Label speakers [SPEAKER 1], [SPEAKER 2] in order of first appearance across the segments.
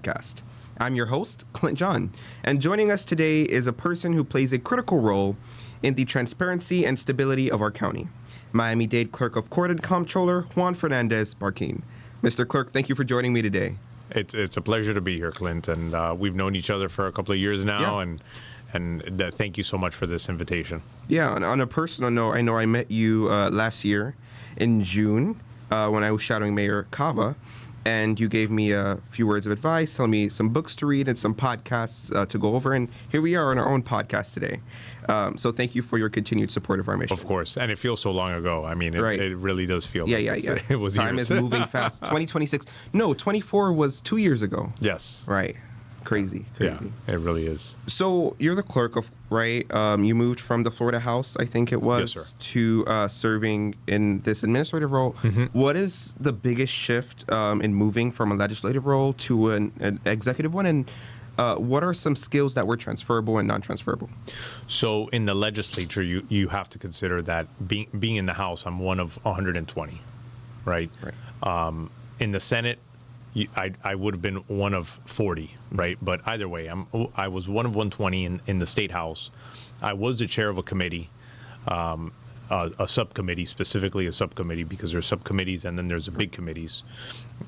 [SPEAKER 1] podcast. I'm your host, Clint John, and joining us today is a person who plays a critical role in the transparency and stability of our county. Miami-Dade Clerk of Court and Comptroller, Juan Fernandez Barquin. Mr. Clerk, thank you for joining me today.
[SPEAKER 2] It's a pleasure to be here, Clint, and we've known each other for a couple of years now,
[SPEAKER 1] Yeah.
[SPEAKER 2] and thank you so much for this invitation.
[SPEAKER 1] Yeah, on a personal note, I know I met you last year in June when I was shadowing Mayor Cava, and you gave me a few words of advice, telling me some books to read and some podcasts to go over, and here we are on our own podcast today. So thank you for your continued support of our mission.
[SPEAKER 2] Of course, and it feels so long ago. I mean,
[SPEAKER 1] Right.
[SPEAKER 2] it really does feel
[SPEAKER 1] Yeah.
[SPEAKER 2] it was
[SPEAKER 1] Time
[SPEAKER 2] years.
[SPEAKER 1] is moving fast. 2026. No, 24 was 2 years ago.
[SPEAKER 2] Yes.
[SPEAKER 1] Right. Crazy.
[SPEAKER 2] Yeah, it really is.
[SPEAKER 1] So you're the clerk of, right? You moved from the Florida House, I think it was,
[SPEAKER 2] Yes, sir.
[SPEAKER 1] to serving in this administrative role.
[SPEAKER 2] Mm-hmm.
[SPEAKER 1] What is the biggest shift in moving from a legislative role to an executive one? And what are some skills that were transferable and non-transferable?
[SPEAKER 2] So in the legislature, you have to consider that being in the House, I'm one of 120, right? In the Senate, I would have been one of 40, right? But either way, I was one of 120 in the State House. I was the chair of a committee, a subcommittee, specifically a subcommittee, because there's subcommittees and then there's the big committees.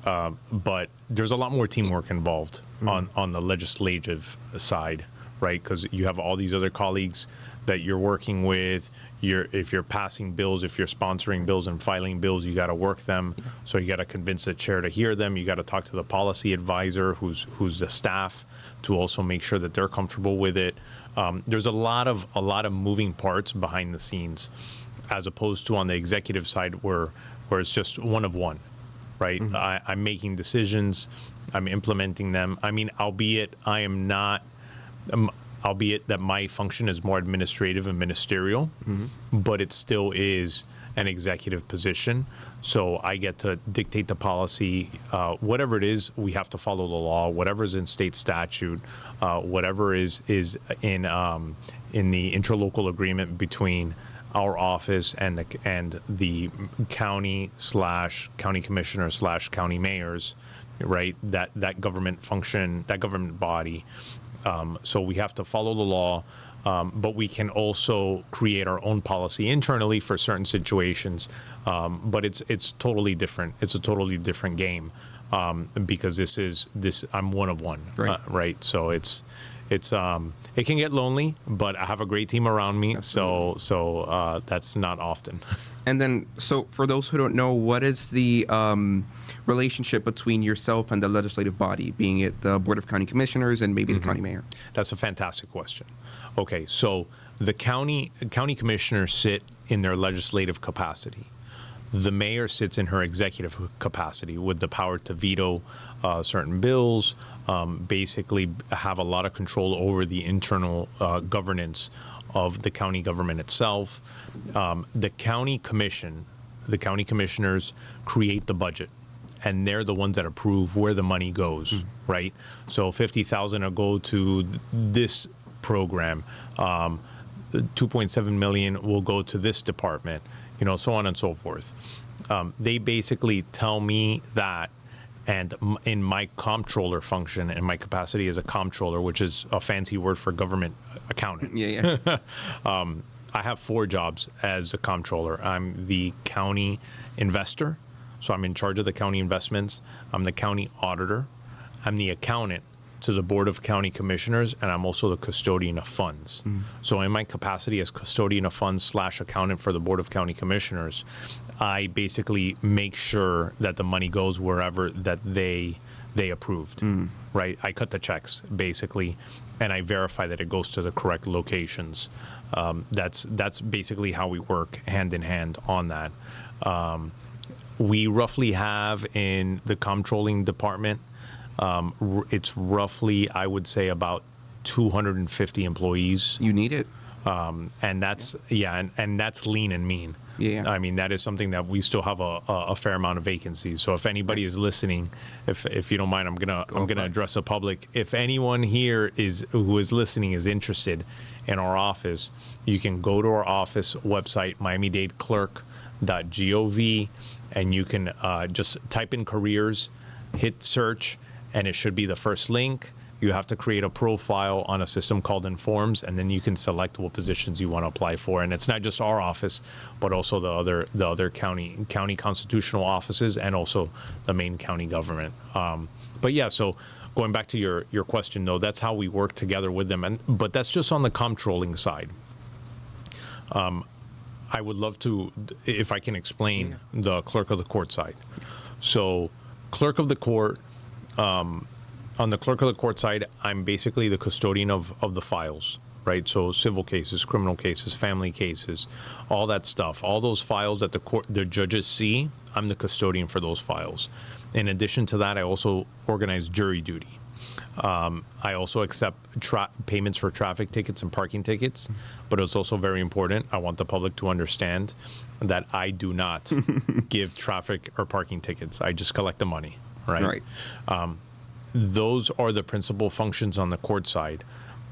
[SPEAKER 2] But there's a lot more teamwork involved on the legislative side, right? Because you have all these other colleagues that you're working with. If you're passing bills, if you're sponsoring bills and filing bills, you got to work them. So you got to convince the chair to hear them. You got to talk to the policy advisor, who's the staff, to also make sure that they're comfortable with it. There's a lot of moving parts behind the scenes, as opposed to on the executive side where it's just one of one, right? I'm making decisions, I'm implementing them. I mean, albeit that my function is more administrative and ministerial, but it still is an executive position. So I get to dictate the policy, whatever it is. We have to follow the law, whatever is in state statute, whatever is in the interlocal agreement between our office and the county commissioner / county mayors, right? That government function, that government body. So we have to follow the law, but we can also create our own policy internally for certain situations. But it's totally different. It's a totally different game, because I'm one of one, right? So it can get lonely, but I have a great team around me. Absolutely. So that's not often.
[SPEAKER 1] And then, so for those who don't know, what is the relationship between yourself and the legislative body, being it the Board of County Commissioners and maybe the county mayor?
[SPEAKER 2] That's a fantastic question. Okay, so the county commissioners sit in their legislative capacity. The mayor sits in her executive capacity with the power to veto certain bills, basically have a lot of control over the internal governance of the county government itself. The county commissioners create the budget, and they're the ones that approve where the money goes, right? So $50,000 will go to this program, 2.7 million will go to this department, so on and so forth. They basically tell me that, and in my comptroller function, in my capacity as a comptroller, which is a fancy word for government accountant. I have 4 jobs as a comptroller. I'm the county investor, so I'm in charge of the county investments. I'm the county auditor. I'm the accountant to the Board of County Commissioners, and I'm also the custodian of funds. So in my capacity as custodian of funds / accountant for the Board of County Commissioners, I basically make sure that the money goes wherever that they approved, right? I cut the checks, basically, and I verify that it goes to the correct locations. That's basically how we work hand in hand on that. We roughly have in the comptrolling department, it's roughly, I would say, about 250 employees.
[SPEAKER 1] You need it.
[SPEAKER 2] And that's, and that's lean and mean.
[SPEAKER 1] Yeah.
[SPEAKER 2] I mean, that is something that we still have a fair amount of vacancies. So if anybody is listening, if you don't mind, I'm gonna address the public. If anyone here who is listening is interested in our office, you can go to our office website, miamidadeclerk.gov, and you can just type in careers, hit search, and it should be the first link. You have to create a profile on a system called Informs, and then you can select what positions you want to apply for. And it's not just our office, but also the other county constitutional offices, and also the main county government. But yeah, so going back to your question, though, that's how we work together with them. But that's just on the comptrolling side. I would love to, if I can explain the clerk of the court side. So clerk of the court, on the clerk of the court side, I'm basically the custodian of the files, right? So civil cases, criminal cases, family cases, all that stuff, all those files that the judges see, I'm the custodian for those files. In addition to that, I also organize jury duty. I also accept payments for traffic tickets and parking tickets, but it's also very important. I want the public to understand that I do not give traffic or parking tickets. I just collect the money, right? Right. Those are the principal functions on the court side.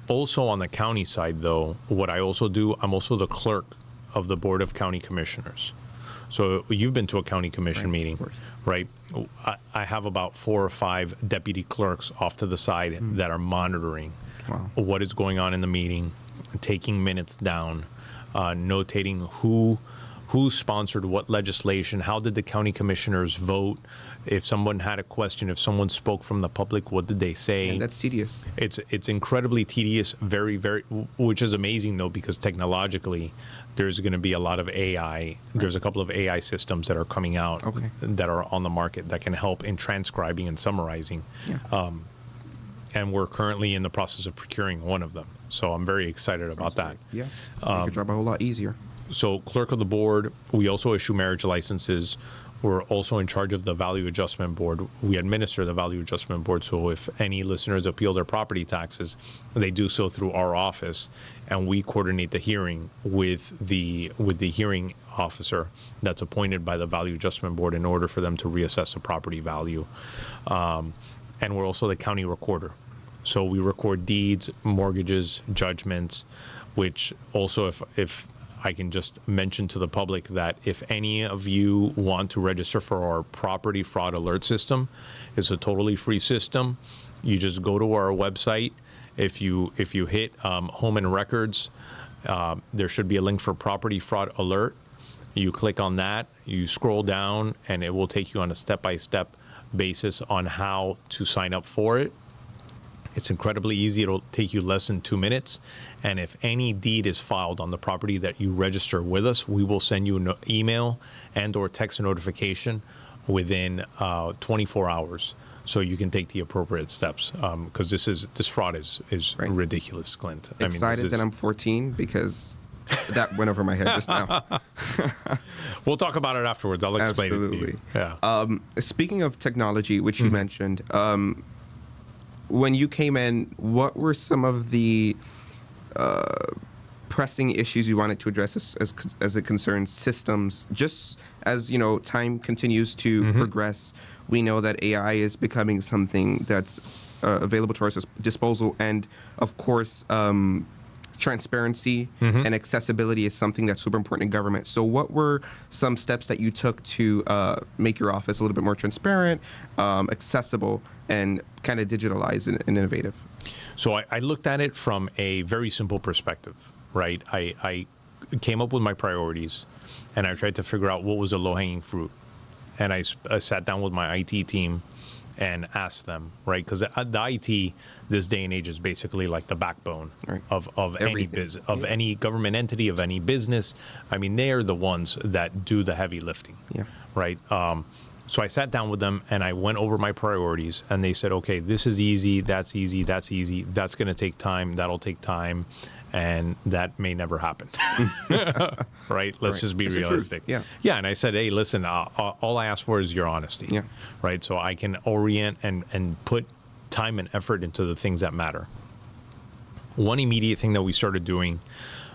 [SPEAKER 2] Also on the county side, though, what I also do, I'm also the clerk of the Board of County Commissioners. So you've been to a county commission meeting, right? I have about 4 or 5 deputy clerks off to the side that are monitoring what is going on in the meeting, taking minutes down, notating who sponsored what legislation, how did the county commissioners vote, if someone had a question, if someone spoke from the public, what did they say?
[SPEAKER 1] And that's tedious.
[SPEAKER 2] It's incredibly tedious, very, very, which is amazing, though, because technologically there's going to be a lot of AI. There's a couple of AI systems that are coming out that are on the market that can help in transcribing and summarizing. Yeah. And we're currently in the process of procuring one of them. So I'm very excited about that.
[SPEAKER 1] Yeah, make your job a whole lot easier.
[SPEAKER 2] So clerk of the board, we also issue marriage licenses. We're also in charge of the value adjustment board. We administer the value adjustment board. So if any listeners appeal their property taxes, they do so through our office, and we coordinate the hearing with the hearing officer that's appointed by the value adjustment board in order for them to reassess the property value. And we're also the county recorder. So we record deeds, mortgages, judgments, which also, if I can just mention to the public that if any of you want to register for our property fraud alert system, it's a totally free system. You just go to our website. If you hit home and records, there should be a link for property fraud alert. You click on that, you scroll down, and it will take you on a step-by-step basis on how to sign up for it. It's incredibly easy. It'll take you less than 2 minutes. And if any deed is filed on the property that you register with us, we will send you an email and or text notification within 24 hours. So you can take the appropriate steps. Because this fraud is ridiculous, Clint.
[SPEAKER 1] Excited that I'm 14 because that went over my head just now.
[SPEAKER 2] We'll talk about it afterwards. I'll explain it to you. Yeah.
[SPEAKER 1] Speaking of technology, which you mentioned, when you came in, what were some of the pressing issues you wanted to address as it concerns systems? Just as time continues to progress, we know that AI is becoming something that's available to our disposal, and of course, transparency and accessibility is something that's super important in government. So what were some steps that you took to make your office a little bit more transparent, accessible, and kind of digitalized and innovative?
[SPEAKER 2] So I looked at it from a very simple perspective, right? I came up with my priorities, and I tried to figure out what was the low-hanging fruit. And I sat down with my IT team and ask them, right? Because the IT this day and age is basically like the backbone of any business, of any government entity, of any business. I mean, they are the ones that do the heavy lifting, right? So I sat down with them and I went over my priorities, and they said, okay, this is easy, that's easy, that's easy, that's going to take time, that'll take time, and that may never happen. Right? Let's just be realistic. Yeah, and I said, hey, listen, all I ask for is your honesty. Right? So I can orient and put time and effort into the things that matter. One immediate thing that we started doing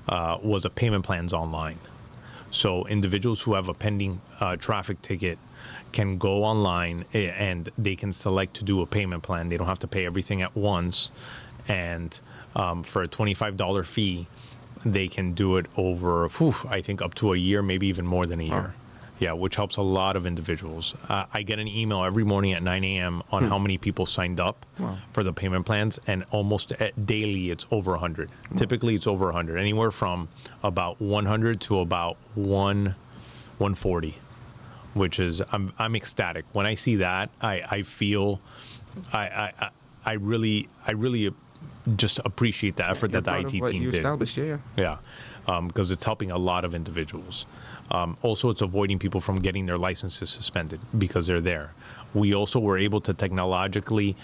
[SPEAKER 2] was a payment plans online. So individuals who have a pending traffic ticket can go online and they can select to do a payment plan. They don't have to pay everything at once. And for a $25 fee, they can do it over, I think, up to a year, maybe even more than a year. Yeah, which helps a lot of individuals. I get an email every morning at 9 a.m. on how many people signed up for the payment plans, and almost daily it's over 100. Typically it's over 100, anywhere from about 100 to about 140, which is, I'm ecstatic. When I see that, I feel, I really just appreciate the effort that the IT team did.
[SPEAKER 1] Established,
[SPEAKER 2] Yeah, because it's helping a lot of individuals. Also, it's avoiding people from getting their licenses suspended because they're there. We also were able to technologically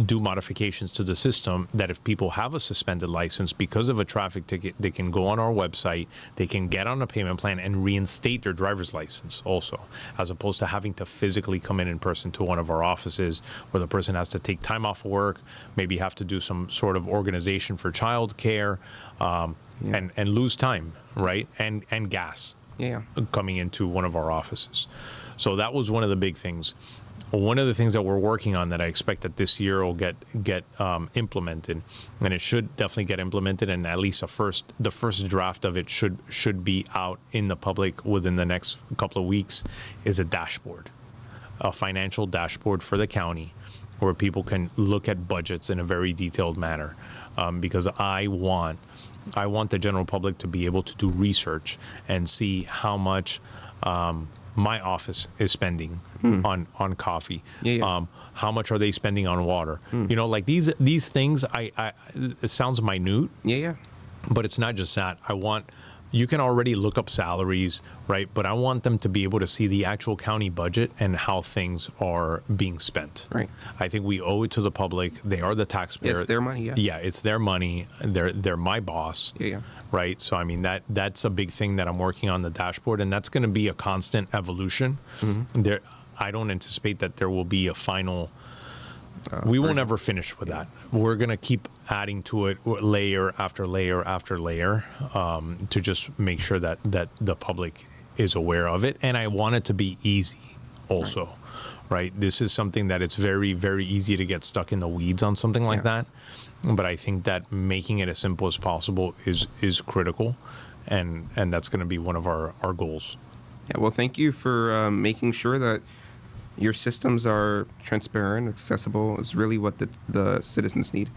[SPEAKER 2] do modifications to the system that if people have a suspended license because of a traffic ticket, they can go on our website, they can get on a payment plan and reinstate their driver's license also, as opposed to having to physically come in person to one of our offices where the person has to take time off work, maybe have to do some sort of organization for child care, and lose time, right? And gas coming into one of our offices. So that was one of the big things. One of the things that we're working on that I expect that this year will get implemented, and it should definitely get implemented, and at least the first draft of it should be out in the public within the next couple of weeks, is a dashboard, a financial dashboard for the county where people can look at budgets in a very detailed manner, because I want the general public to be able to do research and see how much my office is spending on coffee. How much are they spending on water? You know, like these things, it sounds minute. But it's not just that. You can already look up salaries, right? But I want them to be able to see the actual county budget and how things are being spent.
[SPEAKER 1] Right.
[SPEAKER 2] I think we owe it to the public. They are the taxpayer.
[SPEAKER 1] It's their money,
[SPEAKER 2] Yeah, it's their money. They're my boss. Right. So I mean that's a big thing that I'm working on, the dashboard, and that's going to be a constant evolution. I don't anticipate that there will be a final. We won't ever finish with that. We're going to keep adding to it layer after layer after layer, to just make sure that the public is aware of it. And I want it to be easy also, right? This is something that it's very, very easy to get stuck in the weeds on something like that. But I think that making it as simple as possible is critical. And that's going to be one of our goals.
[SPEAKER 1] Yeah, well, thank you for making sure that your systems are transparent, accessible. Is really what the citizens need.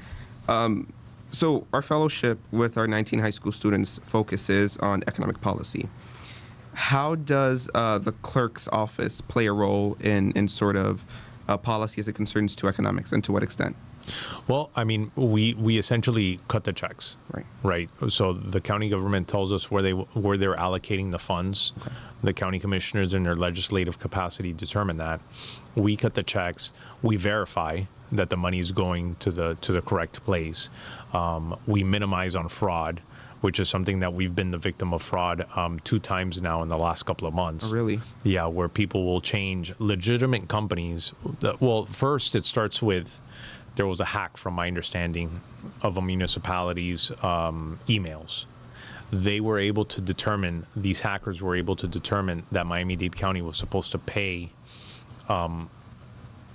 [SPEAKER 1] So our fellowship with our 19 high school students focuses on economic policy. How does the clerk's office play a role in sort of policy as it concerns to economics, and to what extent?
[SPEAKER 2] Well, I mean, we essentially cut the checks, right? So the county government tells us where they're allocating the funds. The county commissioners in their legislative capacity determine that. We cut the checks. We verify that the money is going to the correct place. We minimize on fraud, which is something that we've been the victim of fraud 2 times now in the last couple of months.
[SPEAKER 1] Oh, really?
[SPEAKER 2] Yeah, where people will change legitimate companies. Well, first it starts with, there was a hack, from my understanding, of a municipality's emails. They were able to determine, these hackers were able to determine that Miami-Dade County was supposed to pay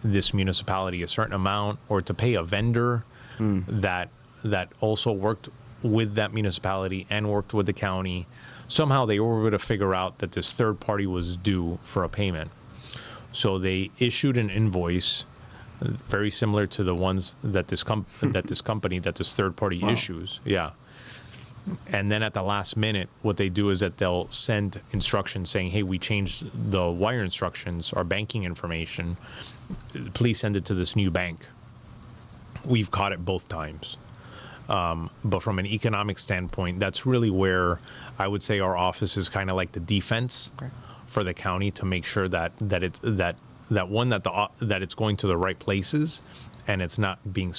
[SPEAKER 2] this municipality a certain amount, or to pay a vendor that also worked with that municipality and worked with the county. Somehow they were able to figure out that this third party was due for a payment. So they issued an invoice very similar to the ones that this third party issues. Yeah. And then at the last minute, what they do is that they'll send instructions saying, hey, we changed the wire instructions, our banking information. Please send it to this new bank. We've caught it both times. But from an economic standpoint, that's really where I would say our office is kind of like the defense for the county, to make sure that it's going to the right places, and it's not being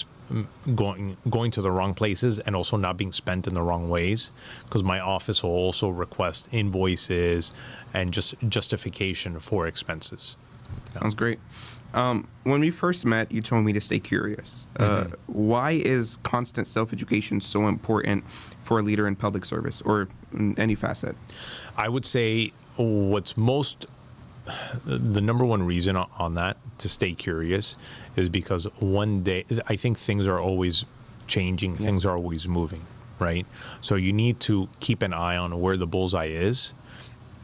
[SPEAKER 2] going to the wrong places, and also not being spent in the wrong ways, because my office will also request invoices and just justification for expenses.
[SPEAKER 1] Sounds great. When we first met, you told me to stay curious. Why is constant self-education so important for a leader in public service, or in any facet?
[SPEAKER 2] I would say the number one reason on that, to stay curious, is because one day, I think things are always changing, things are always moving, right? So you need to keep an eye on where the bullseye is,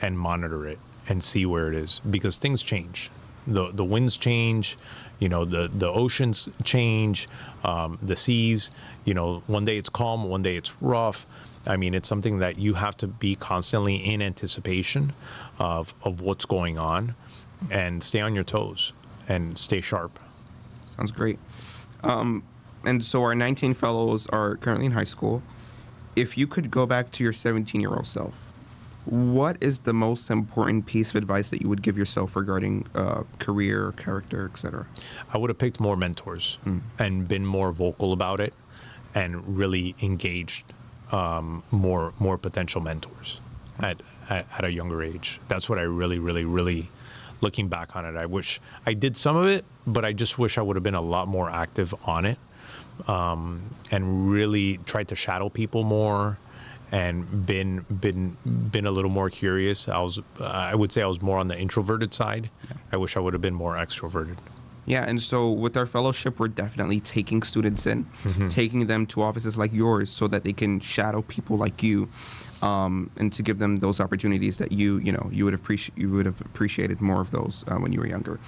[SPEAKER 2] and monitor it and see where it is, because things change. The winds change, the oceans change, the seas, one day it's calm, one day it's rough. I mean, it's something that you have to be constantly in anticipation of what's going on, and stay on your toes and stay sharp.
[SPEAKER 1] Sounds great. And so our 19 fellows are currently in high school. If you could go back to your 17-year-old self, what is the most important piece of advice that you would give yourself regarding career, character, etc.?
[SPEAKER 2] I would have picked more mentors and been more vocal about it, and really engaged more potential mentors at a younger age. That's what I really, looking back on it, I wish I did some of it, but I just wish I would have been a lot more active on it, and really tried to shadow people more, and been a little more curious. I would say I was more on the introverted side. Yeah. I wish I would have been more extroverted.
[SPEAKER 1] Yeah, and so with our fellowship, we're definitely taking students in, taking them to offices like yours so that they can shadow people like you, and to give them those opportunities that you would have appreciated more of those when you were younger.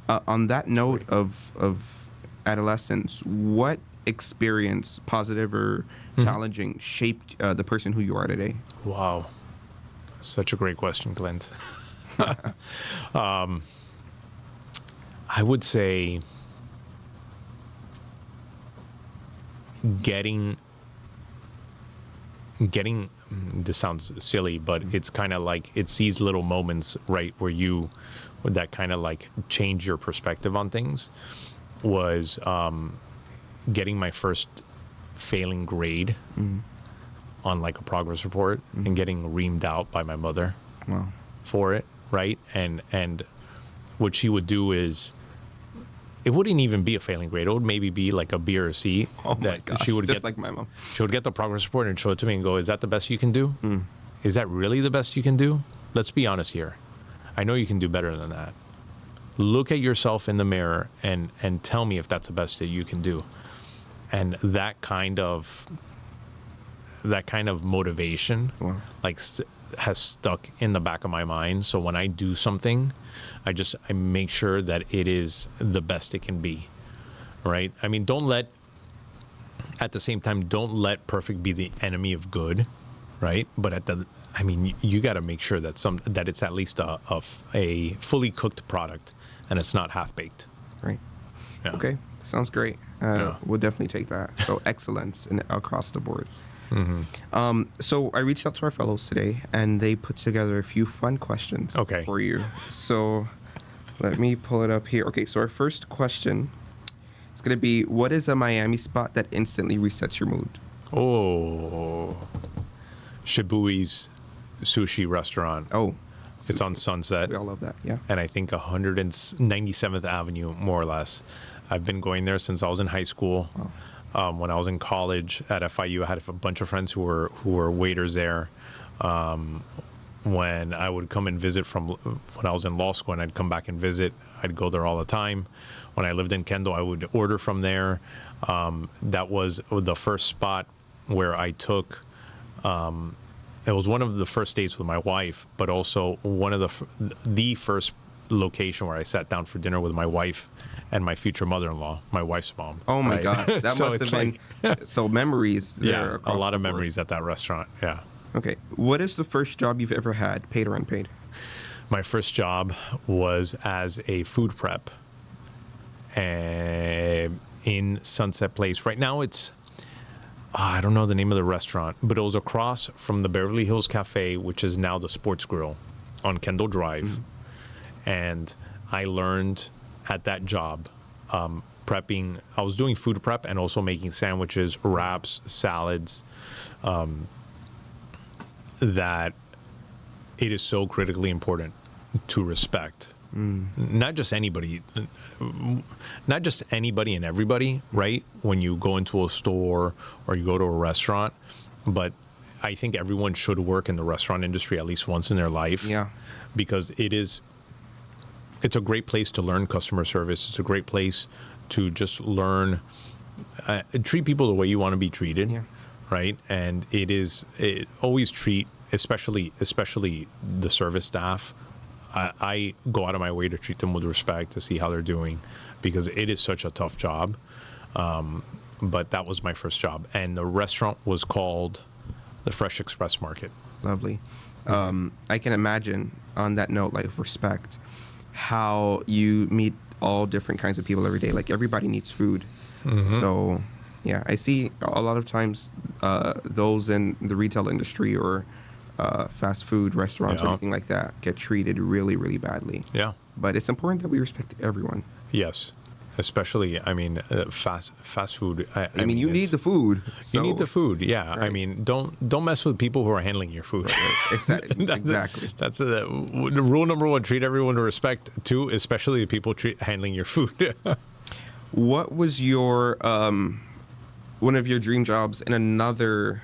[SPEAKER 1] On that note of adolescence, what experience, positive or challenging, shaped the person who you are today?
[SPEAKER 2] Wow. Such a great question, Clint. I would say getting, this sounds silly, but it's kind of like, it's these little moments, right, that kind of like change your perspective on things, was getting my first failing grade on like a progress report, and getting reamed out by my mother for it, right? And what she would do is, it wouldn't even be a failing grade. It would maybe be like a B or a C.
[SPEAKER 1] Oh my gosh,
[SPEAKER 2] she would
[SPEAKER 1] just
[SPEAKER 2] get,
[SPEAKER 1] like my mom.
[SPEAKER 2] She would get the progress report and show it to me and go, "Is that the best you can do? Is that really the best you can do? Let's be honest here. I know you can do better than that. Look at yourself in the mirror and tell me if that's the best that you can do." And that kind of motivation, has stuck in the back of my mind. So when I do something, I make sure that it is the best it can be, right? I mean, at the same time, don't let perfect be the enemy of good, right? But you got to make sure that it's at least a fully cooked product, and it's not half baked.
[SPEAKER 1] Right.
[SPEAKER 2] Yeah.
[SPEAKER 1] Okay. Sounds great. We'll definitely take that. So excellence across the board. So I reached out to our fellows today, and they put together a few fun questions for you. So let me pull it up here. Okay, so our first question is going to be, what is a Miami spot that instantly resets your mood?
[SPEAKER 2] Oh, Shibui's sushi restaurant.
[SPEAKER 1] Oh.
[SPEAKER 2] It's on Sunset.
[SPEAKER 1] We all love that, yeah.
[SPEAKER 2] And I think 197th Avenue, more or less. I've been going there since I was in high school. Oh. When I was in college at FIU, I had a bunch of friends who were waiters there. When I would come and visit when I was in law school, and I'd come back and visit, I'd go there all the time. When I lived in Kendall, I would order from there. That was the first spot where I took. It was one of the first dates with my wife, but also one of the first location where I sat down for dinner with my wife and my future mother-in-law, my wife's mom.
[SPEAKER 1] Oh my
[SPEAKER 2] right?
[SPEAKER 1] gosh, that
[SPEAKER 2] So
[SPEAKER 1] must have been so memories there.
[SPEAKER 2] Yeah, a lot of memories at that restaurant. Yeah.
[SPEAKER 1] Okay, what is the first job you've ever had, paid or unpaid?
[SPEAKER 2] My first job was as a food prep in Sunset Place. Right now it's, I don't know the name of the restaurant, but it was across from the Beverly Hills Cafe, which is now the Sports Grill on Kendall Drive. And I learned at that job prepping. I was doing food prep and also making sandwiches, wraps, salads, that it is so critically important to respect. Not just anybody and everybody, right? When you go into a store or you go to a restaurant, but I think everyone should work in the restaurant industry at least once in their life.
[SPEAKER 1] Yeah.
[SPEAKER 2] Because it's a great place to learn customer service. It's a great place to just learn, treat people the way you want to be treated. Yeah. Right. And it always treat especially the service staff. I go out of my way to treat them with respect, to see how they're doing, because it is such a tough job. But that was my first job, and the restaurant was called the Fresh Express Market.
[SPEAKER 1] Lovely. I can imagine, on that note, like, of respect, how you meet all different kinds of people every day. Like, everybody needs food. So, yeah, I see a lot of times those in the retail industry or fast food restaurants or anything like that get treated really, really badly.
[SPEAKER 2] Yeah.
[SPEAKER 1] But it's important that we respect everyone.
[SPEAKER 2] Yes. Especially, I mean, fast food.
[SPEAKER 1] I mean, you need the food. So.
[SPEAKER 2] You need the food, yeah.
[SPEAKER 1] Right.
[SPEAKER 2] I mean, don't mess with people who are handling your food.
[SPEAKER 1] Exactly.
[SPEAKER 2] That's rule number one. Treat everyone with respect. Two, especially the people handling your food.
[SPEAKER 1] What was your one of your dream jobs in another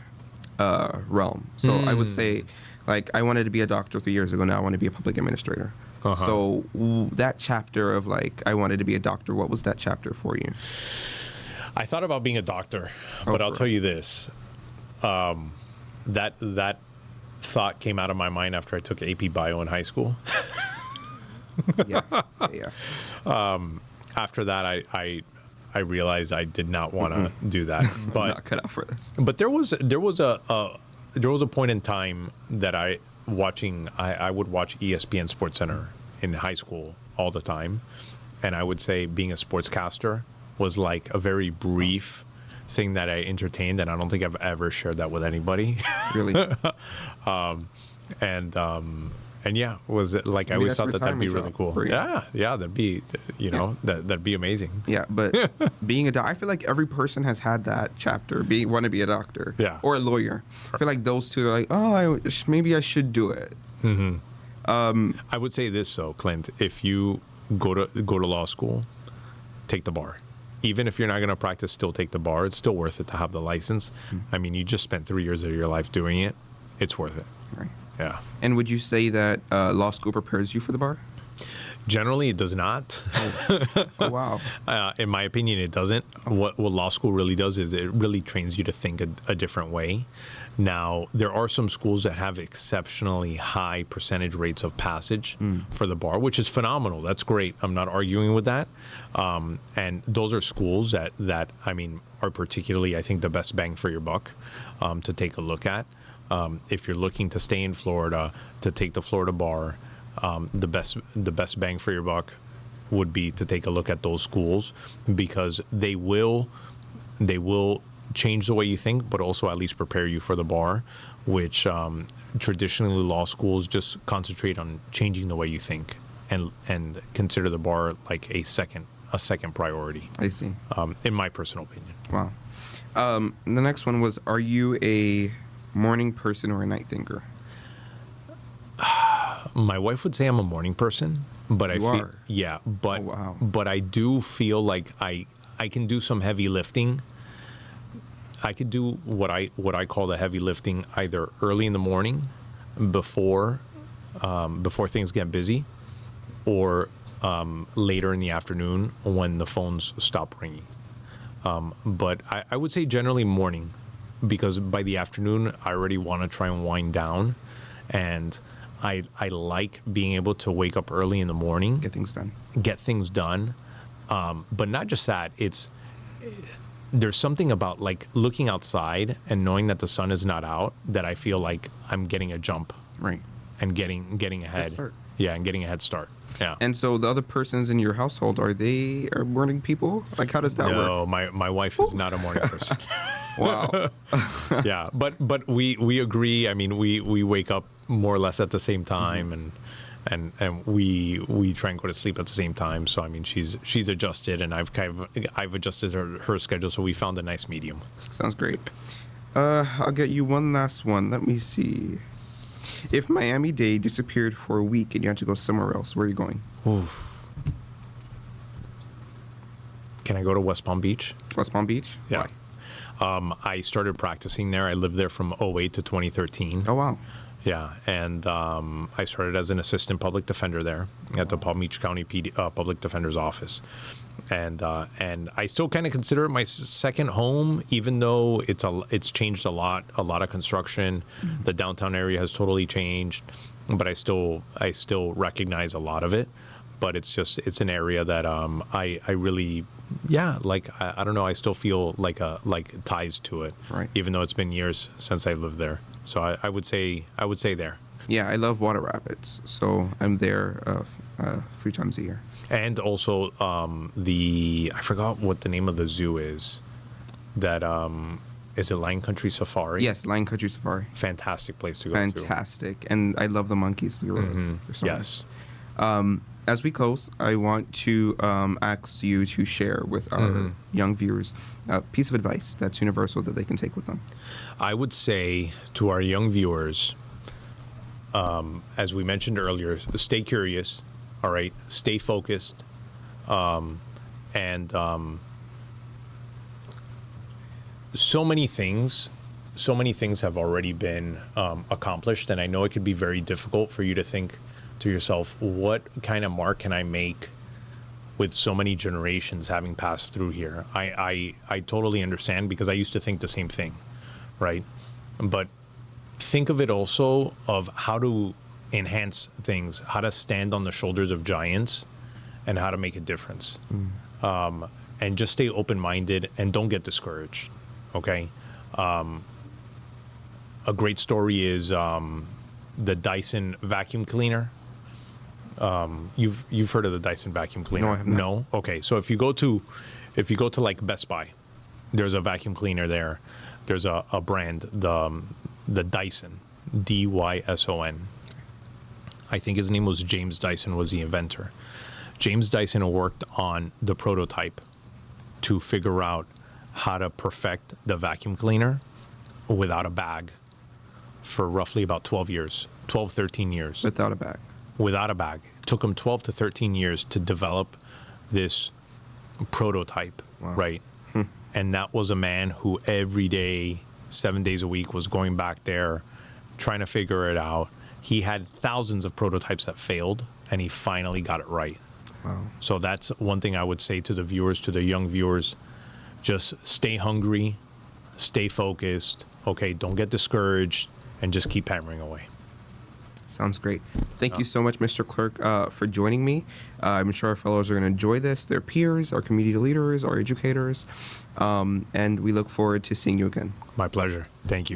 [SPEAKER 1] realm? So I would say, like, I wanted to be a doctor 3 years ago. Now I want to be a public administrator. So that chapter of, like, I wanted to be a doctor, what was that chapter for you?
[SPEAKER 2] I thought about being a doctor, but I'll tell you this. That thought came out of my mind after I took AP Bio in high school.
[SPEAKER 1] Yeah.
[SPEAKER 2] After that, I realized I did not want to do that. But
[SPEAKER 1] I'm not cut out for this.
[SPEAKER 2] But there was a point in time that I would watch ESPN SportsCenter in high school all the time, and I would say being a sportscaster was like a very brief thing that I entertained, and I don't think I've ever shared that with anybody.
[SPEAKER 1] Really?
[SPEAKER 2] And yeah, was it like, I always thought that'd be really cool. Yeah, that'd be, that'd be amazing.
[SPEAKER 1] Yeah, but being a doctor, I feel like every person has had that chapter, want to be a doctor, or a lawyer. I feel like those two are like, oh, maybe I should do it.
[SPEAKER 2] I would say this though, Clint, if you go to law school, take the bar. Even if you're not going to practice, still take the bar. It's still worth it to have the license. I mean, you just spent 3 years of your life doing it. It's worth it.
[SPEAKER 1] Right.
[SPEAKER 2] Yeah.
[SPEAKER 1] And would you say that law school prepares you for the bar?
[SPEAKER 2] Generally, it does not.
[SPEAKER 1] Oh, wow.
[SPEAKER 2] In my opinion, it doesn't. What law school really does is it really trains you to think a different way. Now, there are some schools that have exceptionally high percentage rates of passage for the bar, which is phenomenal. That's great. I'm not arguing with that. And those are schools that I mean, are particularly, I think, the best bang for your buck to take a look at. If you're looking to stay in Florida, to take the Florida bar, the best bang for your buck would be to take a look at those schools, because they will change the way you think, but also at least prepare you for the bar, which traditionally law schools just concentrate on changing the way you think and consider the bar like a second priority.
[SPEAKER 1] I see.
[SPEAKER 2] In my personal opinion.
[SPEAKER 1] Wow. The next one was, are you a morning person or a night thinker?
[SPEAKER 2] My wife would say I'm a morning person, but but I do feel like I can do some heavy lifting. I could do what I call the heavy lifting either early in the morning before things get busy, or later in the afternoon when the phones stop ringing. But I would say generally morning, because by the afternoon I already want to try and wind down, and I like being able to wake up early in the morning,
[SPEAKER 1] get things done.
[SPEAKER 2] But not just that, there's something about like looking outside and knowing that the sun is not out that I feel like I'm getting a jump,
[SPEAKER 1] right,
[SPEAKER 2] and getting ahead. Yeah, and getting a head start. Yeah.
[SPEAKER 1] And so the other persons in your household, are morning people? Like, how does that work?
[SPEAKER 2] No, my wife is not a morning person.
[SPEAKER 1] Wow.
[SPEAKER 2] Yeah, but we agree. I mean, we wake up more or less at the same time, and we try and go to sleep at the same time. So I mean, she's adjusted, and I've adjusted her schedule, so we found a nice medium.
[SPEAKER 1] Sounds great. I'll get you one last one. Let me see. If Miami-Dade disappeared for a week and you had to go somewhere else, where are you going?
[SPEAKER 2] Oof. Can I go to West Palm Beach?
[SPEAKER 1] West Palm Beach?
[SPEAKER 2] Yeah.
[SPEAKER 1] Why?
[SPEAKER 2] I started practicing there. I lived there from 2008 to 2013.
[SPEAKER 1] Oh, wow.
[SPEAKER 2] Yeah, and I started as an assistant public defender there at the Palm Beach County Public Defender's Office. and I still kind of consider it my second home, even though it's changed a lot of construction. The downtown area has totally changed, but I still recognize a lot of it. But it's an area that I really, like I don't know, I still feel like ties to it,
[SPEAKER 1] Right.
[SPEAKER 2] even though it's been years since I lived there. So I would say there.
[SPEAKER 1] Yeah, I love Water Rapids, so I'm there 3 times a year.
[SPEAKER 2] And also I forgot what the name of the zoo is. That is it Lion Country Safari?
[SPEAKER 1] Yes, Lion Country Safari.
[SPEAKER 2] Fantastic place to go
[SPEAKER 1] Fantastic. And I love the monkeys, the gorillas.
[SPEAKER 2] to.
[SPEAKER 1] They're so
[SPEAKER 2] Yes.
[SPEAKER 1] nice. As we close, I want to ask you to share with our young viewers a piece of advice that's universal that they can take with them.
[SPEAKER 2] I would say to our young viewers, as we mentioned earlier, stay curious, all right? Stay focused, and so many things have already been accomplished, and I know it could be very difficult for you to think to yourself, what kind of mark can I make with so many generations having passed through here? I totally understand, because I used to think the same thing, right? But think of it also of how to enhance things, how to stand on the shoulders of giants, and how to make a difference. And just stay open-minded and don't get discouraged, okay? A great story is the Dyson vacuum cleaner. You've heard of the Dyson vacuum cleaner?
[SPEAKER 1] No, I have not.
[SPEAKER 2] No? Okay, so if you go to like Best Buy, there's a vacuum cleaner there. There's a brand, the Dyson, Dyson. I think his name was James Dyson, was the inventor. James Dyson worked on the prototype to figure out how to perfect the vacuum cleaner without a bag for roughly about 13 years.
[SPEAKER 1] Without a bag.
[SPEAKER 2] Without a bag. It took him 12 to 13 years to develop this prototype,
[SPEAKER 1] Wow.
[SPEAKER 2] right? And that was a man who every day, 7 days a week, was going back there, trying to figure it out. He had thousands of prototypes that failed, and he finally got it right.
[SPEAKER 1] Wow.
[SPEAKER 2] So that's one thing I would say to the viewers, to the young viewers. Just stay hungry, stay focused, okay? Don't get discouraged, and just keep hammering away.
[SPEAKER 1] Sounds great. Thank you so much, Mr. Clerk, for joining me. I'm sure our fellows are going to enjoy this. Their peers, our community leaders, our educators, and we look forward to seeing you again.
[SPEAKER 2] My pleasure. Thank you.